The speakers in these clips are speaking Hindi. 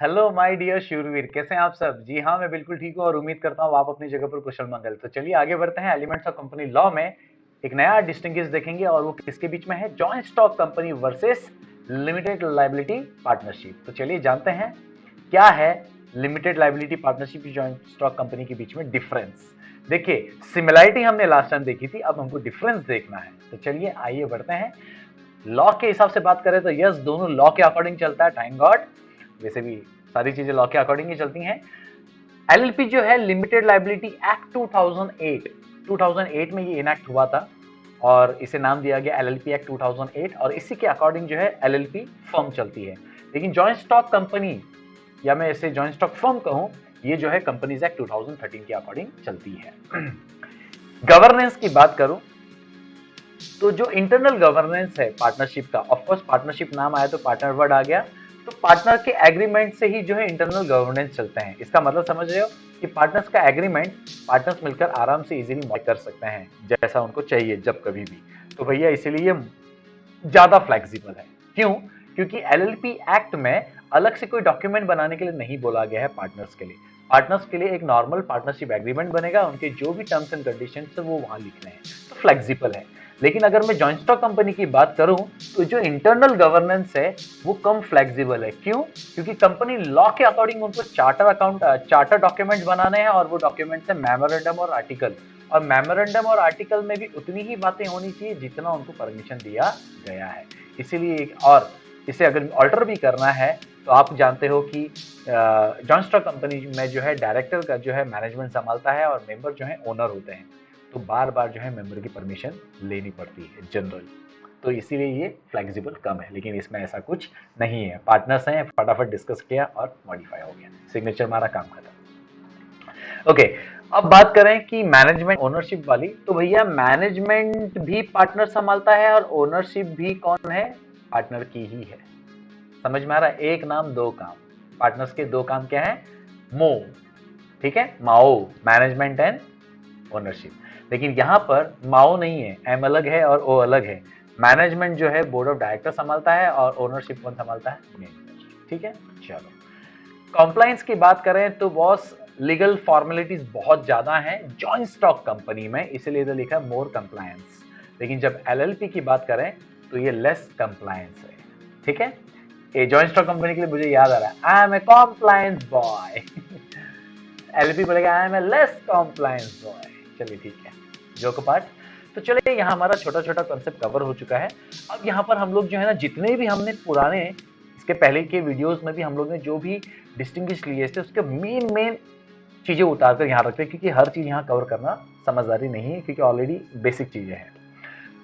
हेलो माय डियर शूरवीर, कैसे हैं आप सब? जी हाँ, मैं बिल्कुल ठीक हूँ और उम्मीद करता हूँ आप अपनी जगह पर कुशल मंगल। तो चलिए आगे बढ़ते हैं। एलिमेंट्स ऑफ कंपनी लॉ में एक नया डिस्टिंग्विश देखेंगे और वो किसके बीच में है? Joint stock company versus limited liability partnership. तो चलिए जानते हैं क्या है limited liability partnership joint stock company के बीच में डिफरेंस। देखिए, सिमिलैरिटी हमने लास्ट टाइम देखी थी, अब हमको डिफरेंस देखना है। तो चलिए आइए बढ़ते हैं। लॉ के हिसाब से बात करें तो यस, दोनों लॉ के अकॉर्डिंग चलता है, थैंक गॉड। वैसे भी सारी चीजें लॉ के अकॉर्डिंग ही चलती हैं। एलएलपी जो है लिमिटेड लायबिलिटी एक्ट 2008 में ये इनैक्ट हुआ था और इसे नाम दिया गया एलएलपी एक्ट 2008 और इसी के अकॉर्डिंग जो है एलएलपी फर्म चलती है। लेकिन जॉइंट स्टॉक कंपनी या मैं इसे जॉइंट स्टॉक फर्म कहूं, ये जो है कंपनीज एक्ट 2013 के अकॉर्डिंग चलती है। गवर्नेंस की बात करूं तो जो इंटरनल गवर्नेंस है पार्टनरशिप का, ऑफ कोर्स पार्टनरशिप नाम आया तो पार्टनर वर्ड आ गया, तो पार्टनर के एग्रीमेंट से ही जो है इंटरनल गवर्नेंस चलते हैं। इसका मतलब समझ रहे हो कि पार्टनर्स का एग्रीमेंट पार्टनर्स मिलकर आराम से इजीली मॉडिफाई कर सकते हैं जैसा उनको चाहिए जब कभी भी। तो भैया इसीलिए ज्यादा फ्लेक्सिबल है। क्यों? क्योंकि एलएलपी एक्ट में अलग से कोई डॉक्यूमेंट बनाने के लिए नहीं बोला गया है पार्टनर्स के लिए। पार्टनर्स के लिए एक नॉर्मल पार्टनरशिप एग्रीमेंट बनेगा, उनके जो भी टर्म्स एंड कंडीशंस है वो वहां लिखने हैं, तो फ्लेक्सिबल है। लेकिन अगर मैं जॉइंट स्टॉक कंपनी की बात करूं तो जो इंटरनल गवर्नेंस है वो कम फ्लेक्सिबल है। क्यों? क्योंकि कंपनी लॉ के अकॉर्डिंग उनको चार्टर डॉक्यूमेंट बनाने हैं और वो डॉक्यूमेंट्स है मेमोरेंडम और आर्टिकल। और मेमोरेंडम और आर्टिकल में भी उतनी ही बातें होनी चाहिए जितना उनको परमिशन दिया गया है। इसीलिए और इसे अगर ऑल्टर भी करना है तो आप जानते हो कि जॉइंट स्टॉक कंपनी में जो है डायरेक्टर का जो है मैनेजमेंट संभालता है और मेंबर जो है ओनर होते हैं, तो बार बार जो है मेंबर की परमिशन लेनी पड़ती है जनरली। तो इसीलिए ये फ्लेक्सिबल कम है, लेकिन इसमें ऐसा कुछ नहीं है। पार्टनर्स हैं, फटाफट डिस्कस किया और मॉडिफाई हो गया, सिग्नेचर मारा, काम खत्म। ओके, अब बात करें कि मैनेजमेंट ओनरशिप वाली, तो भैया मैनेजमेंट भी पार्टनर संभालता है और ओनरशिप भी कौन है? पार्टनर की ही है। समझ में आ रहा है? एक नाम दो काम। पार्टनर्स के दो काम क्या है? मो, ठीक है, माओ, मैनेजमेंट एंड ओनरशिप। लेकिन यहां पर माओ नहीं है, एम अलग है और ओ अलग है। मैनेजमेंट जो है बोर्ड ऑफ डायरेक्टर संभालता है और ओनरशिप कौन संभालता है? मेंबर। ठीक है, चलो। कॉम्प्लायंस की बात करें तो बॉस लीगल फॉर्मेलिटीज बहुत ज्यादा हैं जॉइंट स्टॉक कंपनी में, इसलिए इधर लिखा है मोर कंप्लायंस। लेकिन जब एलएलपी की बात करें तो ये लेस कंप्लायंस है। ठीक है, ये जॉइंट स्टॉक कंपनी के लिए मुझे याद आ रहा है, I am a compliance boy. LLP बोलेगा I am a less compliance boy. चलिए ठीक है, जोक पार्ट। तो चलिए यहाँ हमारा छोटा छोटा कॉन्सेप्ट कवर हो चुका है। अब यहाँ पर हम लोग जो है ना, जितने भी हमने पुराने इसके पहले के वीडियोस में भी हम लोग ने जो भी डिस्टिंग्विश लिए थे उसके मेन मेन चीजें उतार कर यहाँ रखते हैं, क्योंकि हर चीज यहाँ कवर करना समझदारी नहीं है, क्योंकि ऑलरेडी बेसिक चीजें हैं।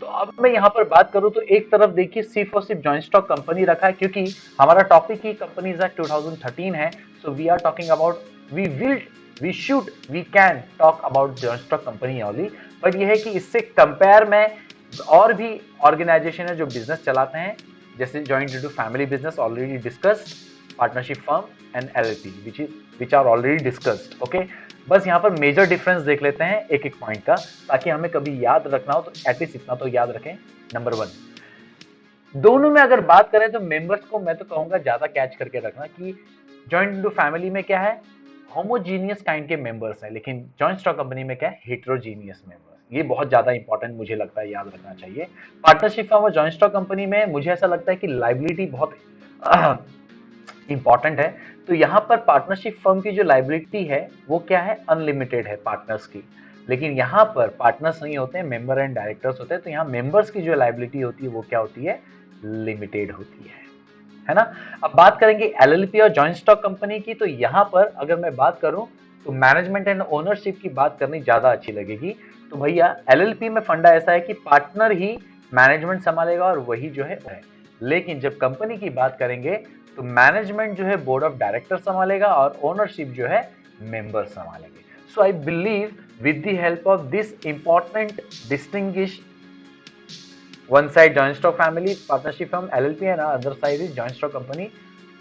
तो अब मैं यहाँ पर बात करूं तो एक तरफ देखिए सिर्फ और सिर्फ जॉइंट स्टॉक कंपनी रखा है, क्योंकि हमारा टॉपिक ही कंपनीज एक्ट 2013 है। So we are talking about, we should, we can talk about joint stock company only. But ये है कि इससे कंपेयर में और भी ऑर्गेनाइजेशन है जो बिजनेस चलाते हैं, जैसे joint due to family business already discussed, partnership firm and LLP which are already discussed. Okay, बस यहाँ पर मेजर डिफरेंस देख लेते हैं एक एक पॉइंट का, ताकि हमें कभी याद रखना हो तो एटलीस्ट इतना तो याद रखें। नंबर 1, दोनों में अगर बात करें तो मेंबर्स को मैं तो कहूंगा ज्यादा कैच करके रखना कि जॉइंट इंटू फैमिली में क्या है? होमोजीनियस काइंड के मेंबर्स हैं, लेकिन जॉइंट स्टॉक कंपनी में क्या है? Heterogeneous members. ये बहुत ज्यादा इंपॉर्टेंट मुझे लगता है, याद रखना चाहिए। पार्टनरशिप फर्म और जॉइंट स्टॉक कंपनी में मुझे ऐसा लगता है कि लाइबिलिटी बहुत इंपॉर्टेंट है। तो यहाँ पर पार्टनरशिप फर्म की जो लाइबिलिटी है वो क्या है? अनलिमिटेड है पार्टनर्स की। लेकिन यहाँ पर पार्टनर्स नहीं होते हैं, मेंबर एंड डायरेक्टर्स होते हैं, तो यहाँ मेंबर्स की जो लाइबिलिटी होती है वो क्या होती है? लिमिटेड होती है ना। अब बात करेंगे एलएलपी और जॉइंट स्टॉक कंपनी की, तो यहाँ पर अगर मैं बात करूं तो मैनेजमेंट एंड ओनरशिप की बात करनी ज्यादा अच्छी लगेगी। तो भैया एलएलपी में फंडा ऐसा है कि पार्टनर ही मैनेजमेंट संभालेगा और वही जो है। लेकिन जब कंपनी की बात करेंगे तो मैनेजमेंट जो है बोर्ड ऑफ डायरेक्टर संभालेगा और ओनरशिप जो है मेंबर संभालेंगे। So I believe with the help of this important distinguish, one side joint stock family partnership firm LLP है ना, other side is joint stock company,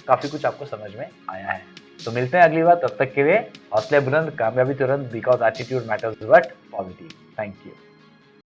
काफी कुछ आपको समझ में आया है। तो मिलते हैं अगली बार, तब तक के लिए हौसले बुलंद, कामयाबी तुरंत, because attitude matters but positive. Thank you.